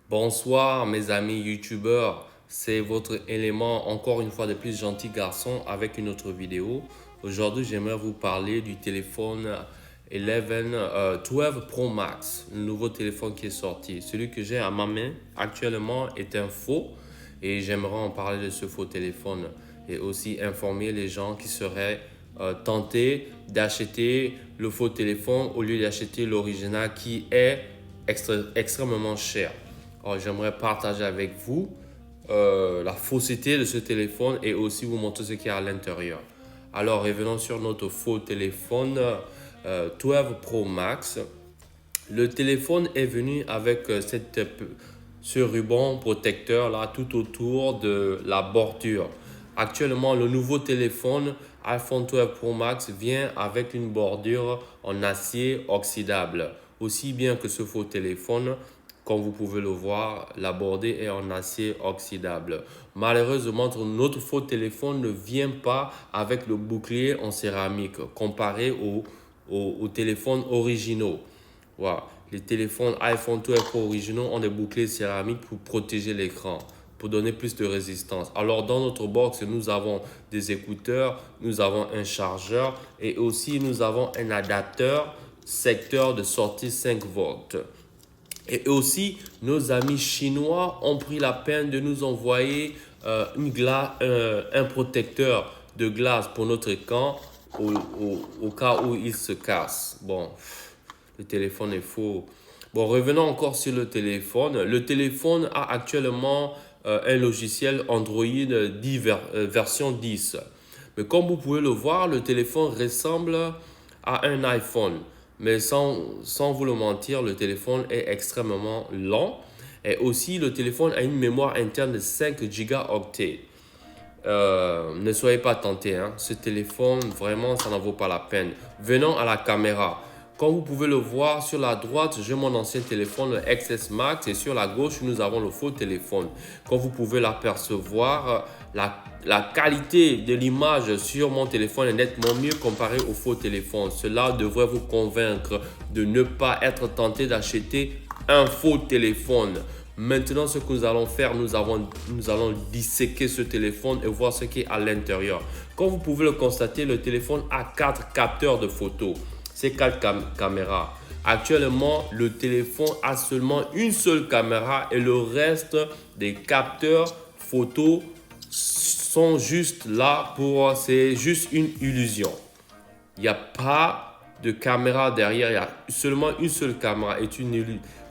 Bonsoir mes amis youtubeurs, c'est votre élément encore une fois de plus gentil garçon avec une autre vidéo. Aujourd'hui j'aimerais vous parler du téléphone 12 Pro Max, le nouveau téléphone qui est sorti. Celui que j'ai à ma main actuellement est un faux et j'aimerais en parler de ce faux téléphone et aussi informer les gens qui seraient tentés d'acheter le faux téléphone au lieu d'acheter l'original qui est extrêmement cher. Alors, j'aimerais partager avec vous la fausseté de ce téléphone et aussi vous montrer ce qu'il y a à l'intérieur. Alors, revenons sur notre faux téléphone 12 Pro Max. Le téléphone est venu avec ce ruban protecteur là tout autour de la bordure. Actuellement, le nouveau téléphone iPhone 12 Pro Max vient avec une bordure en acier oxydable. Aussi bien que ce faux téléphone, comme vous pouvez le voir, la bordure est en acier oxydable. Malheureusement, notre faux téléphone ne vient pas avec le bouclier en céramique comparé aux téléphones originaux. Voilà. Les téléphones iPhone 12 Pro originaux ont des boucliers céramiques pour protéger l'écran, pour donner plus de résistance. Alors dans notre box, nous avons des écouteurs, nous avons un chargeur et aussi nous avons un adapteur secteur de sortie 5 volts. Et aussi, nos amis chinois ont pris la peine de nous envoyer un protecteur de glace pour notre écran au cas où il se casse. Bon, le téléphone est faux. Bon, revenons encore sur le téléphone. Le téléphone a actuellement un logiciel Android version 10. Mais comme vous pouvez le voir, le téléphone ressemble à un iPhone. Mais sans vous le mentir, le téléphone est extrêmement lent. Et aussi, le téléphone a une mémoire interne de 5 gigaoctets. Ne soyez pas tentés, hein. Ce téléphone, vraiment, ça n'en vaut pas la peine. Venons à la caméra. Comme vous pouvez le voir, sur la droite, j'ai mon ancien téléphone, le XS Max, et sur la gauche, nous avons le faux téléphone. Comme vous pouvez l'apercevoir, la qualité de l'image sur mon téléphone est nettement mieux comparée au faux téléphone. Cela devrait vous convaincre de ne pas être tenté d'acheter un faux téléphone. Maintenant, ce que nous allons faire, nous allons disséquer ce téléphone et voir ce qui est à l'intérieur. Comme vous pouvez le constater, le téléphone a 4 capteurs de photos. Ces 4 caméras. Actuellement, le téléphone a seulement une seule caméra et le reste des capteurs photos sont juste là pour... C'est juste une illusion. Il n'y a pas de caméra derrière, il y a seulement une seule caméra.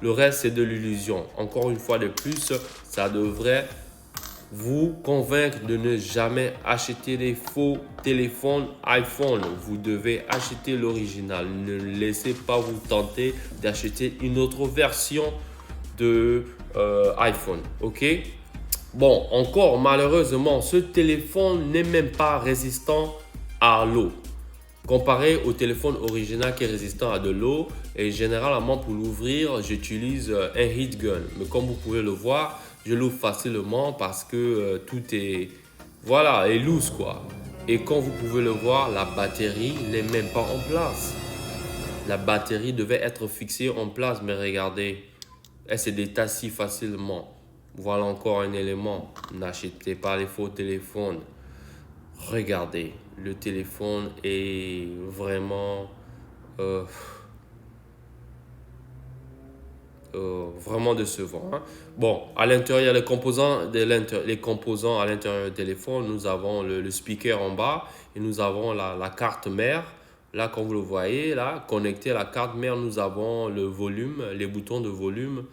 Le reste, c'est de l'illusion. Encore une fois de plus, ça devrait vous convaincre de ne jamais acheter des faux téléphones iPhone. Vous devez acheter l'original. Ne laissez pas vous tenter d'acheter une autre version de iPhone. Ok? Bon, encore malheureusement, ce téléphone n'est même pas résistant à l'eau. Comparé au téléphone original qui est résistant à de l'eau, et généralement pour l'ouvrir, j'utilise un heat gun. Mais comme vous pouvez le voir, je l'ouvre facilement parce que tout est, voilà, est loose quoi. Et comme vous pouvez le voir, la batterie n'est même pas en place. La batterie devait être fixée en place, mais regardez, elle se détache si facilement. Voilà encore un élément. N'achetez pas les faux téléphones. Regardez, le téléphone est vraiment, euh, vraiment décevant, hein. Bon, à l'intérieur, les composants à l'intérieur du téléphone, nous avons le speaker en bas et nous avons la carte mère. Là, comme vous le voyez, là, connecté à la carte mère, nous avons le volume, les boutons de volume.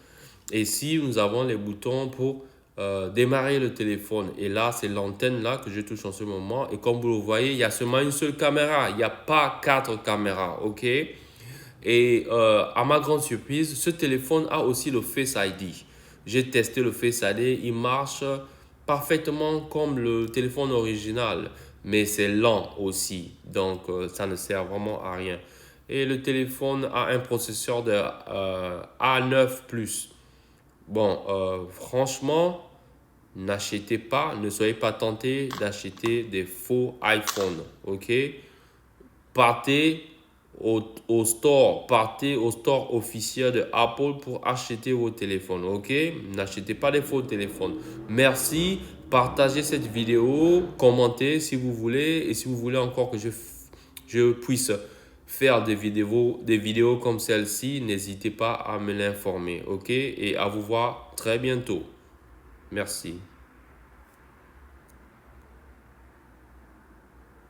Et ici, nous avons les boutons pour démarrer le téléphone. Et là, c'est l'antenne là que je touche en ce moment. Et comme vous le voyez, il y a seulement une seule caméra. Il n'y a pas 4 caméras, ok? Et à ma grande surprise, ce téléphone a aussi le Face ID. J'ai testé le Face ID, il marche parfaitement comme le téléphone original, mais c'est lent aussi, donc ça ne sert vraiment à rien. Et le téléphone a un processeur de A9 Plus. Bon, franchement, n'achetez pas, ne soyez pas tentés d'acheter des faux iPhones, ok? Partez au store, partez au store officiel de Apple pour acheter vos téléphones, ok? N'achetez pas des faux téléphones. Merci, partagez cette vidéo, commentez si vous voulez et si vous voulez encore que je puisse faire des vidéos comme celle-ci, n'hésitez pas à me l'informer, ok? Et à vous voir très bientôt. Merci.